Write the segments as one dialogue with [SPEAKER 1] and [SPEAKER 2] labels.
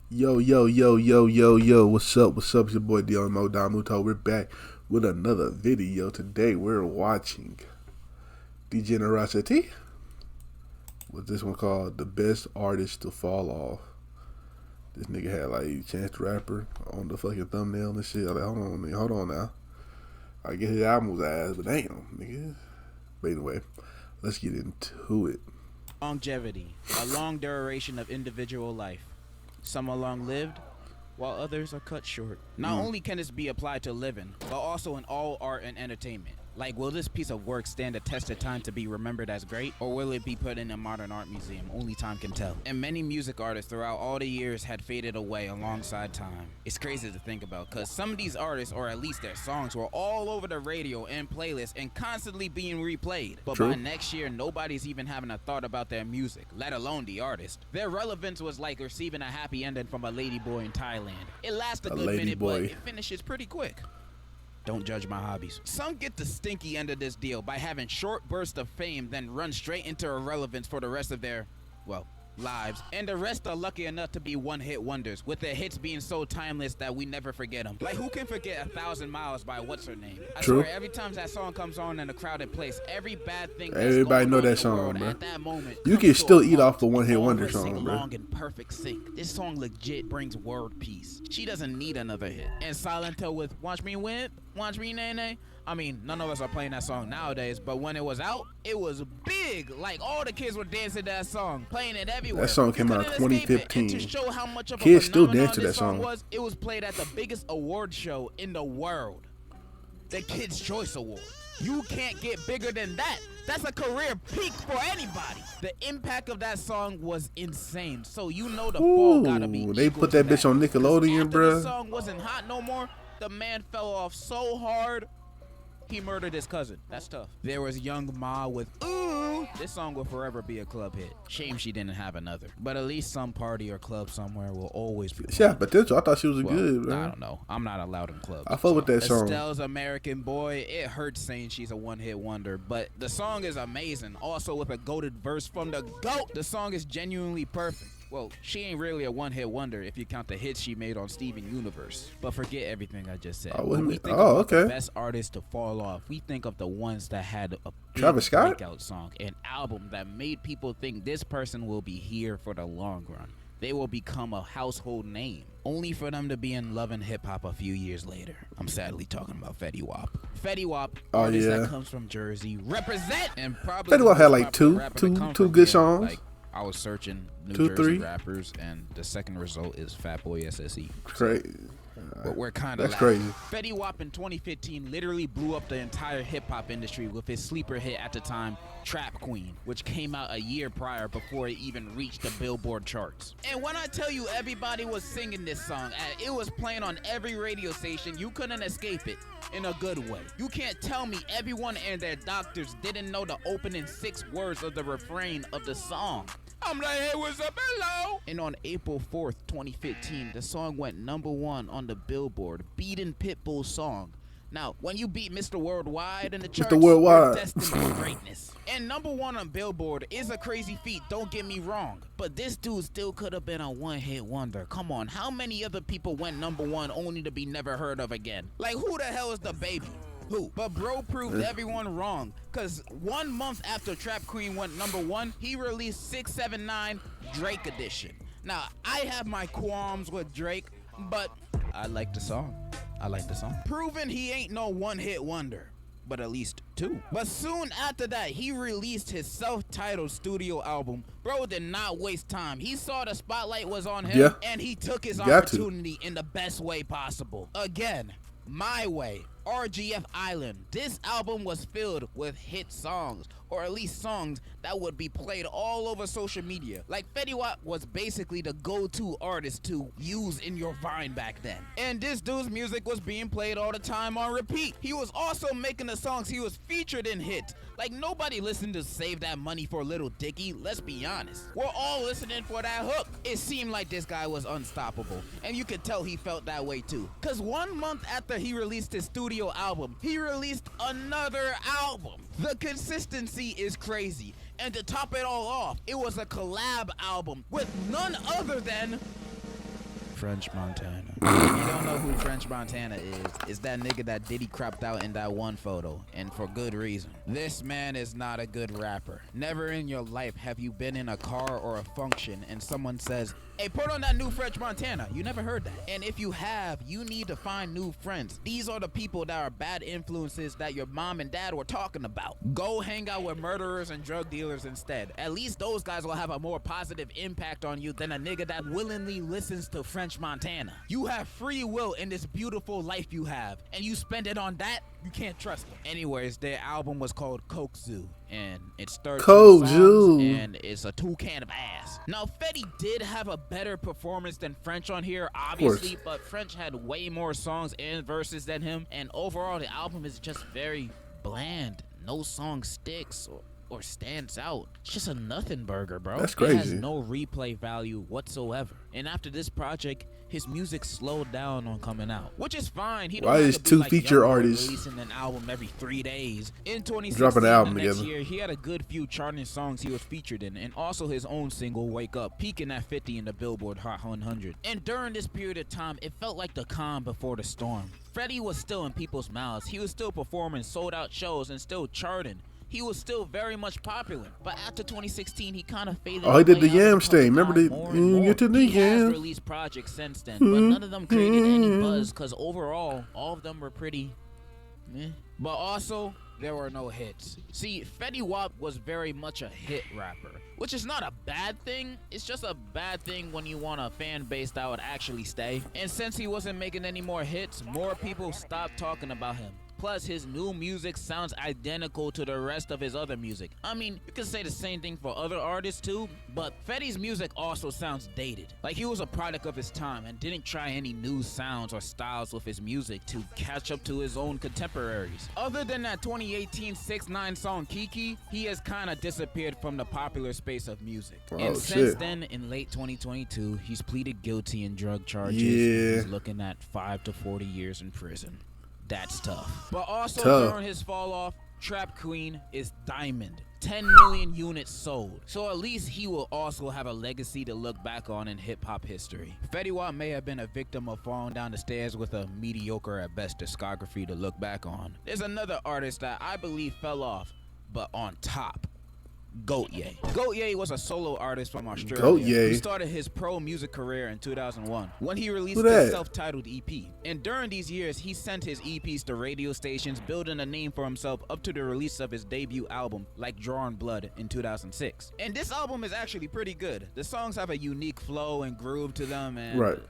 [SPEAKER 1] Yo, yo, yo, yo, yo, yo, what's up? What's up? It's your boy Domuto. We're back with another video. Today we're watching Degenerocity. With this one called The Best Artist to Fall Off. This nigga had like Chance the Rapper on the fucking thumbnail and shit. Like, hold on now. I get his album was ass, but damn, nigga. But anyway, let's get into it.
[SPEAKER 2] Longevity, a long duration of individual life. Some are long-lived, while others are cut short. Not only can this be applied to living, but also in all art and entertainment. Like, will this piece of work stand the test of time to be remembered as great, or will it be put in a modern art museum? Only time can tell. And many music artists throughout all the years had faded away alongside time. It's crazy to think about, because some of these artists, or at least their songs, were all over the radio and playlists and constantly being replayed. But by next year, nobody's even having a thought about their music, let alone the artist. Their relevance was like receiving a happy ending from a ladyboy in Thailand. It lasts a good minute, but it finishes pretty quick. Don't judge my hobbies. Some get the stinky end of this deal by having short bursts of fame, then run straight into irrelevance for the rest of their, well, lives. And the rest are lucky enough to be one-hit wonders, with their hits being so timeless that we never forget them. Like, who can forget 1,000 Miles by what's her name? I swear, every time that song comes on in a crowded place, every bad thing that's everybody know that song, bro. At that moment, you can still eat off the one-hit wonder song, bro. Long and perfect sync. This song legit brings world peace. She doesn't need another hit. And Silent Hill with Watch Me Win, Watch Me Nay Nay. I mean, none of us are playing that song nowadays, but when it was out, it was big. Like, all the kids were dancing to that song, playing it everywhere. That song came out in 2015. To show how much of kids still dance to that song. It was played at the biggest award show in the world, the Kids' Choice Awards. You can't get bigger than that. That's a career peak for anybody. The impact of that song was insane. So you know the fall gotta be. They put that bitch on Nickelodeon, bruh. The song wasn't hot no more. The man fell off so hard, he murdered his cousin. That's tough. There was Young Ma with Ooh. This song will forever be a club hit. Shame she didn't have another. But at least some party or club somewhere will always be. Yeah, potential. I thought she was good, man. I don't know. I'm not allowed in clubs. I fuck with that song. Estelle's American Boy. It hurts saying she's a one-hit wonder, but the song is amazing. Also with a goated verse from the GOAT. The song is genuinely perfect. Well, she ain't really a one-hit wonder if you count the hits she made on Steven Universe. But forget everything I just said. When we think about the best artists to fall off, we think of the ones that had a big breakout song, an album that made people think this person will be here for the long run. They will become a household name, only for them to be in love and hip-hop a few years later. I'm sadly talking about Fetty Wap. Fetty Wap, artist that comes from Jersey, represent, and probably Fetty Wap had like two good songs. Like, I was searching New Jersey rappers, and the second result is Fatboy SSE. Crazy. But we're kind of crazy. Fetty Wap in 2015 literally blew up the entire hip-hop industry with his sleeper hit at the time, Trap Queen, which came out a year prior before it even reached the Billboard charts. And when I tell you everybody was singing this song, it was playing on every radio station, you couldn't escape it in a good way. You can't tell me everyone and their doctors didn't know the opening 6 words of the refrain of the song. I'm like, hey, what's up, hello? And on April 4th, 2015, the song went #1 on the Billboard, beating Pitbull's song. Now, when you beat Mr. Worldwide in the charts, you're destined for greatness. And #1 on Billboard is a crazy feat, don't get me wrong. But this dude still could have been a one-hit wonder. Come on, how many other people went #1 only to be never heard of again? Like, who the hell is the baby? Who? But bro proved everyone wrong, cause 1 month after Trap Queen went #1, he released 679 Drake Edition. Now, I have my qualms with Drake, but I like the song. Proving he ain't no one-hit wonder, but at least 2. But soon after that, he released his self-titled studio album. Bro did not waste time. He saw the spotlight was on him, and he took his opportunity in the best way possible. Again, My Way, RGF Island. This album was filled with hit songs, or at least songs that would be played all over social media. Like, Fetty Wap was basically the go-to artist to use in your Vine back then. And this dude's music was being played all the time on repeat. He was also making the songs he was featured in hits. Like, nobody listened to Save That Money for Little Dicky, let's be honest. We're all listening for that hook. It seemed like this guy was unstoppable, and you could tell he felt that way too. Cause 1 month after he released his studio album, he released another album. The consistency is crazy. And to top it all off, it was a collab album with none other than French Montana. If you don't know who French Montana is that nigga that Diddy cropped out in that one photo, and for good reason. This man is not a good rapper. Never in your life have you been in a car or a function and someone says, hey, put on that new French Montana. You never heard that. And if you have, you need to find new friends. These are the people that are bad influences that your mom and dad were talking about. Go hang out with murderers and drug dealers instead. At least those guys will have a more positive impact on you than a nigga that willingly listens to French Montana. You have free will in this beautiful life you have, and you spend it on that, you can't trust them. Anyways, their album was called Coke Zoo, and it's 13 songs, and it's a 2 can of ass. Now, Fetty did have a better performance than French on here, obviously, but French had way more songs and verses than him, and overall, the album is just very bland. No song sticks or stands out. It's just a nothing burger, bro.
[SPEAKER 1] That's crazy.
[SPEAKER 2] It has no replay value whatsoever. And after this project, his music slowed down on coming out, which is fine. He don't
[SPEAKER 1] Why
[SPEAKER 2] have
[SPEAKER 1] is
[SPEAKER 2] to be
[SPEAKER 1] 2
[SPEAKER 2] like
[SPEAKER 1] feature
[SPEAKER 2] Young Boy
[SPEAKER 1] artists
[SPEAKER 2] releasing an album every 3 days. In 2016,
[SPEAKER 1] dropping an album
[SPEAKER 2] the next
[SPEAKER 1] together?
[SPEAKER 2] year, he had a good few charting songs he was featured in, and also his own single "Wake Up," peaking at 50 in the Billboard Hot 100. And during this period of time, it felt like the calm before the storm. Freddie was still in people's mouths. He was still performing sold-out shows and still charting. He was still very much popular, but after 2016, he kind of faded.
[SPEAKER 1] Oh, he did the
[SPEAKER 2] away out of
[SPEAKER 1] yam stain. Remember
[SPEAKER 2] public
[SPEAKER 1] the
[SPEAKER 2] eye more and more.
[SPEAKER 1] get to the
[SPEAKER 2] He has
[SPEAKER 1] yam.
[SPEAKER 2] released projects since then, but none of them created any buzz because overall, all of them were pretty meh. But also, there were no hits. See, Fetty Wap was very much a hit rapper, which is not a bad thing. It's just a bad thing when you want a fan base that would actually stay. And since he wasn't making any more hits, more people stopped talking about him. Plus, his new music sounds identical to the rest of his other music. I mean, you can say the same thing for other artists too, but Fetty's music also sounds dated. Like he was a product of his time and didn't try any new sounds or styles with his music to catch up to his own contemporaries. Other than that 2018 6ix9ine song Kiki, he has kind of disappeared from the popular space of music. And since then, in late 2022, he's pleaded guilty in drug charges.
[SPEAKER 1] Yeah.
[SPEAKER 2] He's looking at 5 to 40 years in prison. That's tough. But also during his fall off, Trap Queen is diamond. 10 million units sold. So at least he will also have a legacy to look back on in hip-hop history. Fetty Wap may have been a victim of falling down the stairs with a mediocre at best discography to look back on. There's another artist that I believe fell off, but on top. Goat-Ye. Goat-Ye was a solo artist from Australia.
[SPEAKER 1] Goat-Ye.
[SPEAKER 2] He started his pro music career in 2001 when he released his self-titled EP. And during these years, he sent his EPs to radio stations, building a name for himself up to the release of his debut album, Like Drawing Blood, in 2006. And this album is actually pretty good. The songs have a unique flow and groove to them, and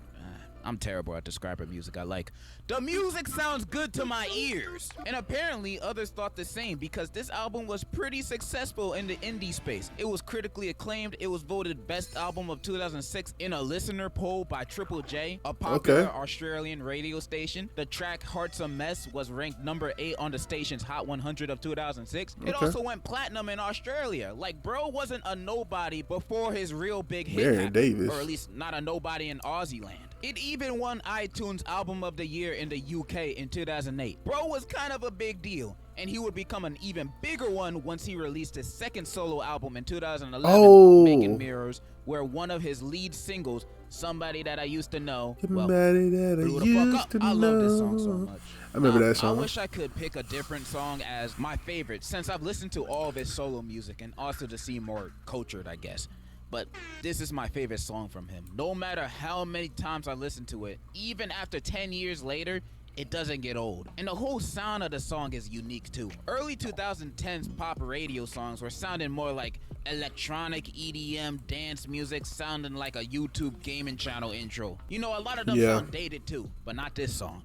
[SPEAKER 2] I'm terrible at describing music I like. The music sounds good to my ears. And apparently others thought the same because this album was pretty successful in the indie space. It was critically acclaimed. It was voted best album of 2006 in a listener poll by Triple J, a popular Australian radio station. The track Heart's a Mess was ranked number 8 on the station's Hot 100 of 2006. It also went platinum in Australia. Like, bro wasn't a nobody before his real big hit happened, or at least not a nobody in Aussie land. It even won iTunes Album of the Year in the UK in 2008. Bro was kind of a big deal, and he would become an even bigger one once he released his second solo album in 2011, Making Mirrors, where one of his lead singles, Somebody That I Used to Know, blew the fuck up. I love this song so much.
[SPEAKER 1] I remember that song.
[SPEAKER 2] I wish I could pick a different song as my favorite, since I've listened to all of his solo music and also to seem more cultured, I guess. But this is my favorite song from him. No matter how many times I listen to it, even after 10 years later, it doesn't get old. And the whole sound of the song is unique too. Early 2010s pop radio songs were sounding more like electronic EDM dance music, sounding like a YouTube gaming channel intro. You know, a lot of them sound dated too, but not this song.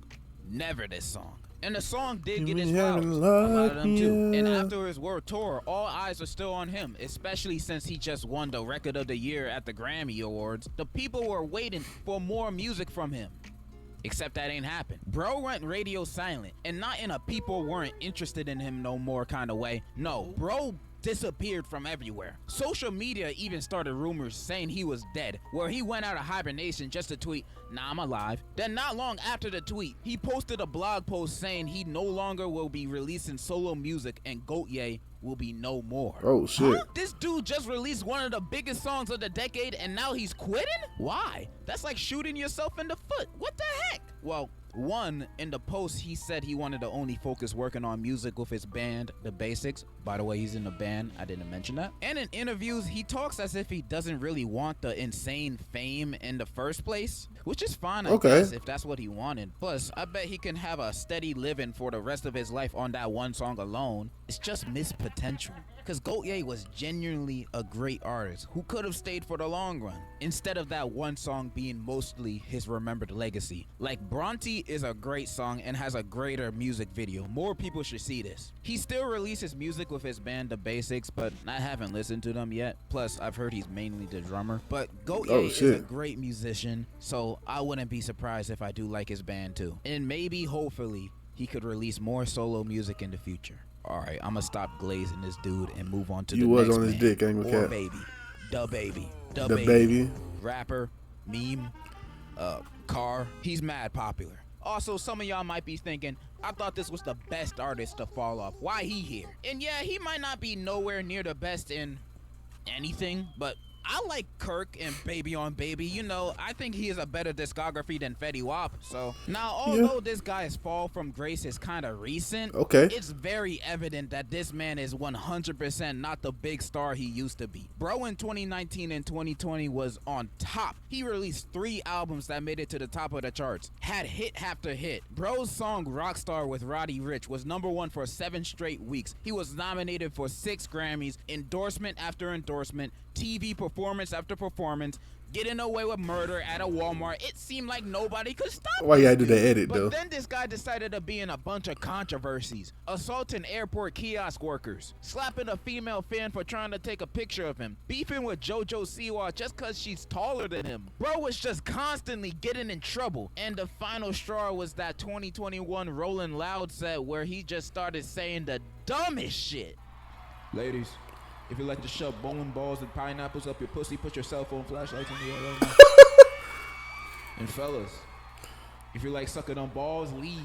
[SPEAKER 2] Never this song. And the song did get his flowers, a lot of them too. And after his world tour, all eyes are still on him, especially since he just won the Record of the Year at the Grammy Awards. The people were waiting for more music from him. Except that ain't happened. Bro went radio silent, and not in a people weren't interested in him no more kind of way. No, bro disappeared from everywhere. Social media even started rumors saying he was dead, where he went out of hibernation just to tweet, "Nah, I'm alive." Then not long after the tweet, he posted a blog post saying he no longer will be releasing solo music, and Goat-Ye will be no more.
[SPEAKER 1] Oh shit.
[SPEAKER 2] Huh? This dude just released one of the biggest songs of the decade and now he's quitting? Why? That's like shooting yourself in the foot. What the heck? Well, one, in the post, he said he wanted to only focus working on music with his band, The Basics. By the way, he's in the band. I didn't mention that. And in interviews, he talks as if he doesn't really want the insane fame in the first place, which is fine, I guess, if that's what he wanted. Plus, I bet he can have a steady living for the rest of his life on that one song alone. It's just missed potential. Because Gaultier was genuinely a great artist who could have stayed for the long run, instead of that one song being mostly his remembered legacy. Like, Bronte is a great song and has a greater music video. More people should see this. He still releases music with his band The Basics, but I haven't listened to them yet. Plus, I've heard he's mainly the drummer. But Gaultier is a great musician, so I wouldn't be surprised if I do like his band too. And maybe, hopefully, he could release more solo music in the future. Alright, I'm gonna stop glazing this dude and move on to the next man.
[SPEAKER 1] You was on his dick, ain't
[SPEAKER 2] or baby. The baby. Rapper, meme, car. He's mad popular. Also, some of y'all might be thinking, I thought this was the best artist to fall off. Why he here? And yeah, he might not be nowhere near the best in anything, but I like Kirk and Baby on Baby. You know, I think he is a better discography than Fetty Wap. So now, although this guy's fall from grace is kind of recent, it's very evident that this man is 100% not the big star he used to be. Bro in 2019 and 2020 was on top. He released 3 albums that made it to the top of the charts, had hit after hit. Bro's song Rockstar with Roddy Ricch was #1 for 7 straight weeks. He was nominated for 6 Grammys, endorsement after endorsement, TV performance after performance, getting away with murder at a Walmart. It seemed like nobody could stop him.
[SPEAKER 1] Why you had to do that edit, though?
[SPEAKER 2] But then this guy decided to be in a bunch of controversies. Assaulting airport kiosk workers, slapping a female fan for trying to take a picture of him, beefing with JoJo Siwa just cause she's taller than him. Bro was just constantly getting in trouble. And the final straw was that 2021 Rolling Loud set where he just started saying the dumbest shit. Ladies, if you like to shove bowling balls and pineapples up your pussy, put your cell phone flashlights in the air right now. And fellas, if you like sucking on balls, leave.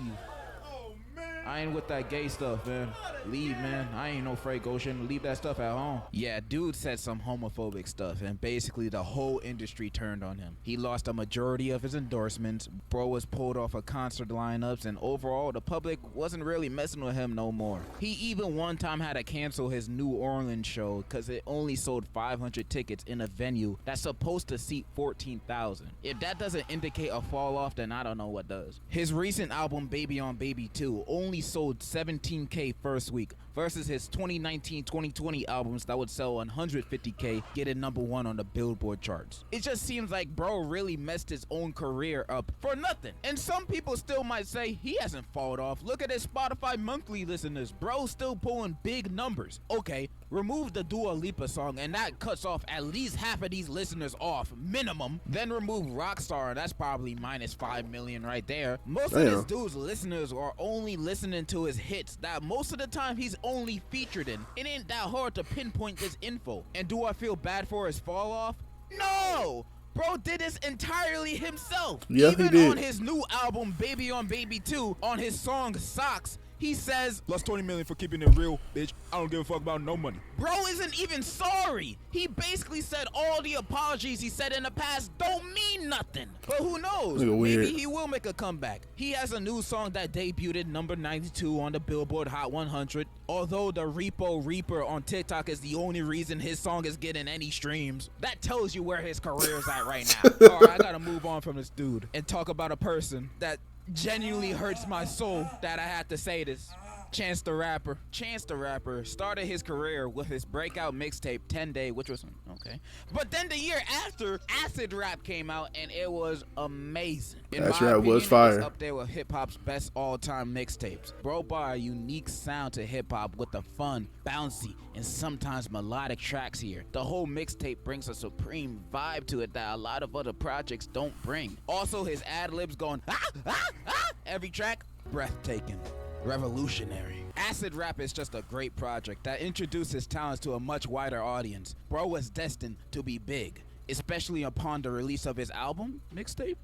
[SPEAKER 2] I ain't with that gay stuff, man. Leave, man. I ain't no Frank Ocean. Leave that stuff at home. Yeah, dude said some homophobic stuff, and basically the whole industry turned on him. He lost a majority of his endorsements. Bro was pulled off of concert lineups, and overall, the public wasn't really messing with him no more. He even one time had to cancel his New Orleans show because it only sold 500 tickets in a venue that's supposed to seat 14,000. If that doesn't indicate a fall off, then I don't know what does. His recent album, Baby on Baby 2, only sold 17K first week versus his 2019-2020 albums that would sell 150K, getting #1 on the Billboard charts. It just seems like bro really messed his own career up for nothing. And some people still might say he hasn't fallen off. Look at his Spotify monthly listeners. Bro's still pulling big numbers. Okay, remove the Dua Lipa song and that cuts off at least half of these listeners off, minimum. Then remove Rockstar, that's probably -5 million right there. Most of this dude's listeners are only listening to his hits that most of the time he's only featured in. It ain't that hard to pinpoint this info. And do I feel bad for his fall off? No! Bro did this entirely himself.
[SPEAKER 1] Yeah,
[SPEAKER 2] even
[SPEAKER 1] he did.
[SPEAKER 2] On his new album, Baby on Baby 2, on his song Socks, he says, "Lost 20 million for keeping it real, bitch. I don't give a fuck about no money." Bro isn't even sorry. He basically said all the apologies he said in the past don't mean nothing. But who knows? Maybe he will make a comeback. He has a new song that debuted #92 on the Billboard Hot 100. Although the Repo Reaper on TikTok is the only reason his song is getting any streams, that tells you where his career is at right now. Alright, I gotta move on from this dude and talk about a person that genuinely hurts my soul that I had to say this. Chance the Rapper. Chance the Rapper started his career with his breakout mixtape 10 Day, which was okay. But then the year after, Acid Rap came out and it was amazing.
[SPEAKER 1] Acid Rap was fire.
[SPEAKER 2] It's up there with hip hop's best all-time mixtapes. Bro brought a unique sound to hip hop with the fun, bouncy, and sometimes melodic tracks here. The whole mixtape brings a supreme vibe to it that a lot of other projects don't bring. Also, his ad-libs going every track, breathtaking. Revolutionary. Acid Rap is just a great project that introduced his talents to a much wider audience. Bro was destined to be big, especially upon the release of his album, mixtape.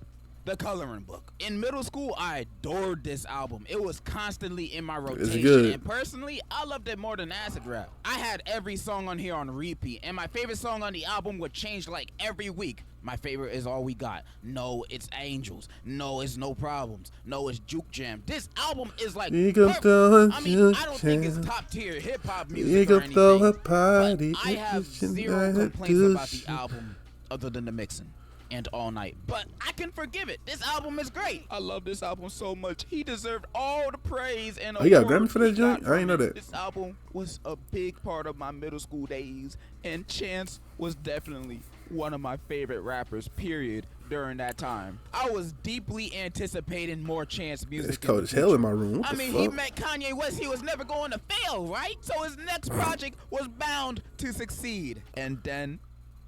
[SPEAKER 2] The Coloring Book. In middle school, I adored this album. It was constantly in my
[SPEAKER 1] It's
[SPEAKER 2] rotation,
[SPEAKER 1] good.
[SPEAKER 2] and personally, I loved it more than acid rap. I had every song on here on repeat, and my favorite song on the album would change like every week. My favorite is All We Got. No, it's Angels. No, it's No Problems. No, it's Juke Jam. This album is like perfect. I mean, I don't think it's top tier hip hop music or anything, but I have zero complaints about the album other than the mixing and All Night. But I can forgive it. This album is great. I love this album so much. He deserved all the praise and
[SPEAKER 1] he got a Grammy for that joint? I didn't know that.
[SPEAKER 2] This album was a big part of my middle school days, and Chance was definitely one of my favorite rappers, period, during that time. I was deeply anticipating more Chance music.
[SPEAKER 1] It's cold as hell in my room. What
[SPEAKER 2] I mean, he met Kanye West. He was never going to fail, right? So his next project was bound to succeed. And then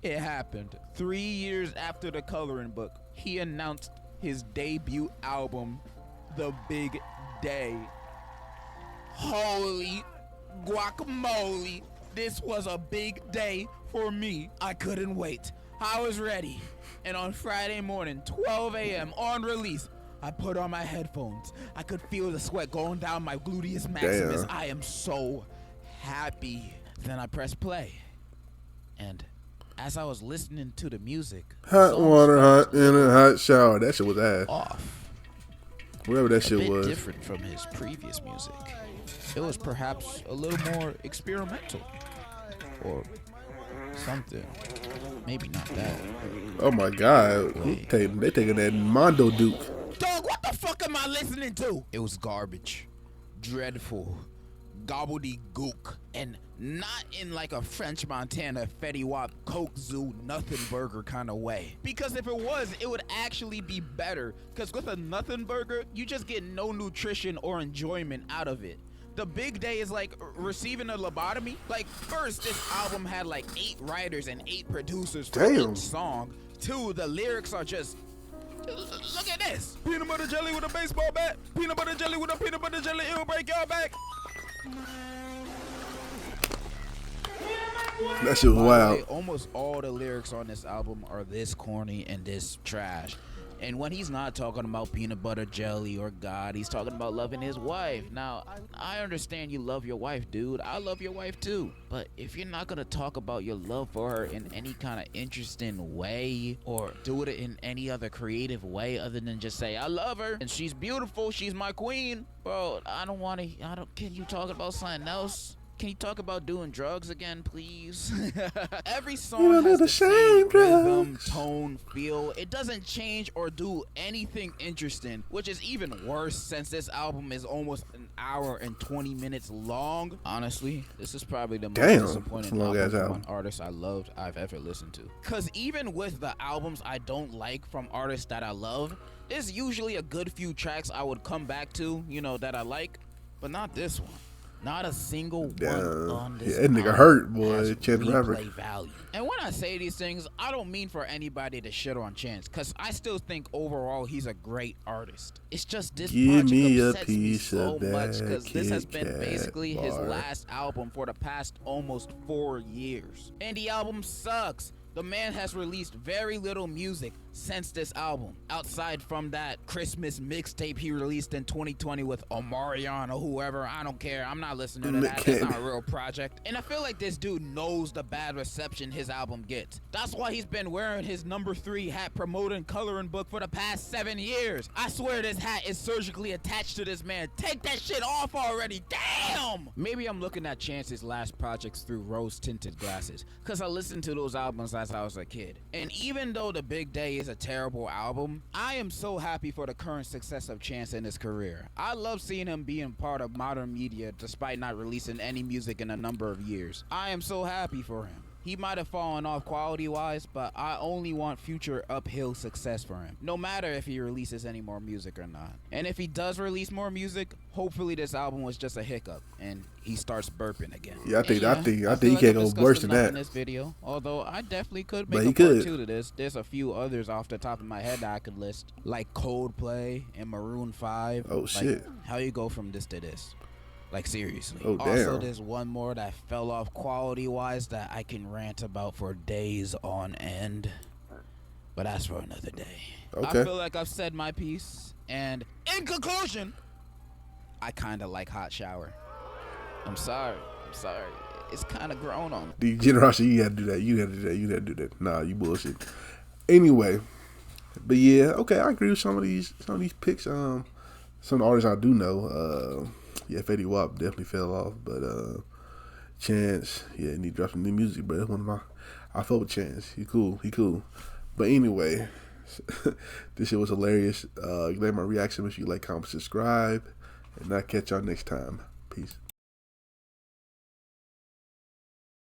[SPEAKER 2] it happened. 3 years after The Coloring Book, he announced his debut album, The Big Day. Holy guacamole. This was a big day for me. I couldn't wait. I was ready. And on Friday morning, 12 a.m. on release, I put on my headphones. I could feel the sweat going down my gluteus maximus.
[SPEAKER 1] Damn.
[SPEAKER 2] I am so happy. Then I pressed play. And as I was listening to the music,
[SPEAKER 1] hot water, hot in a hot shower. That shit was ass.
[SPEAKER 2] Off.
[SPEAKER 1] Whatever that shit
[SPEAKER 2] A bit
[SPEAKER 1] was.
[SPEAKER 2] different from his previous music. It was perhaps a little more experimental. Or something. Maybe not that.
[SPEAKER 1] Oh my god. They taking that Mondo Duke.
[SPEAKER 2] Dog, what the fuck am I listening to? It was garbage. Dreadful. Gobbledygook. And not in like a French Montana Fetty Wap Coke Zoo Nothing Burger kind of way. Because if it was, it would actually be better. Because with a Nothing Burger, you just get no nutrition or enjoyment out of it. The Big Day is like receiving a lobotomy. Like, first, this album had like 8 writers and 8 producers for each song. 2, the lyrics are just, look at this. Peanut butter jelly with a baseball bat. Peanut butter jelly with a peanut butter jelly. It'll break your back.
[SPEAKER 1] That shit was wild.
[SPEAKER 2] Almost all the lyrics on this album are this corny and this trash. And when he's not talking about peanut butter jelly or God, he's talking about loving his wife. Now, I understand you love your wife, dude. I love your wife too. But if you're not gonna talk about your love for her in any kind of interesting way, or do it in any other creative way other than just say, I love her and she's beautiful, she's my queen. Bro, can you talk about something else? Can you talk about doing drugs again, please? Every song has the same rhythm, tone, feel. It doesn't change or do anything interesting, which is even worse since this album is almost an hour and 20 minutes long. Honestly, this is probably the most disappointing album from an artist I've ever listened to. Because even with the albums I don't like from artists that I love, there's usually a good few tracks I would come back to, that I like, but not this one. Not a single one on this
[SPEAKER 1] that nigga hurt, boy. Chance Rapper.
[SPEAKER 2] Value. And when I say these things, I don't mean for anybody to shit on Chance, because I still think overall he's a great artist. It's just this project upsets me so much, because this has been basically his last album for the past almost 4 years. And the album sucks. The man has released very little music since this album, outside from that Christmas mixtape he released in 2020 with Omarion or whoever. I don't care. I'm not listening to that. That's not a real project. And I feel like this dude knows the bad reception his album gets. That's why he's been wearing his number 3 hat promoting Coloring Book for the past 7 years. I swear this hat is surgically attached to this man. Take that shit off already. Damn! Maybe I'm looking at Chance's last projects through rose-tinted glasses, because I listened to those albums as I was a kid. And even though The Big Day is a terrible album, I am so happy for the current success of Chance in his career. I love seeing him being part of modern media despite not releasing any music in a number of years. I am so happy for him. He might have fallen off quality-wise, but I only want future uphill success for him, no matter if he releases any more music or not. And if he does release more music, hopefully this album was just a hiccup and he starts burping again.
[SPEAKER 1] Yeah, I think he can't go worse than that.
[SPEAKER 2] In this video, although I definitely could make a part 2 to this. There's a few others off the top of my head that I could list, like Coldplay and Maroon 5.
[SPEAKER 1] Oh shit!
[SPEAKER 2] How you go from this to this? Like, seriously.
[SPEAKER 1] Oh, damn.
[SPEAKER 2] Also, there's one more that fell off quality-wise that I can rant about for days on end. But that's for another day.
[SPEAKER 1] Okay.
[SPEAKER 2] I feel like I've said my piece, and in conclusion, I kind of like Hot Shower. I'm sorry. It's kind of grown on me.
[SPEAKER 1] Degenerocity, you had to do that. You had to do that. You had to do that. Nah, you bullshit. Anyway, but yeah, okay, I agree with some of these picks. Some of the artists I do know. Yeah, Fetty Wap definitely fell off, but Chance, yeah, and he dropped some new music, bro. That's one of my. I fuck with Chance. He cool. But anyway, this shit was hilarious. You like my reaction? Make sure you like, comment, subscribe, and I'll catch y'all next time. Peace.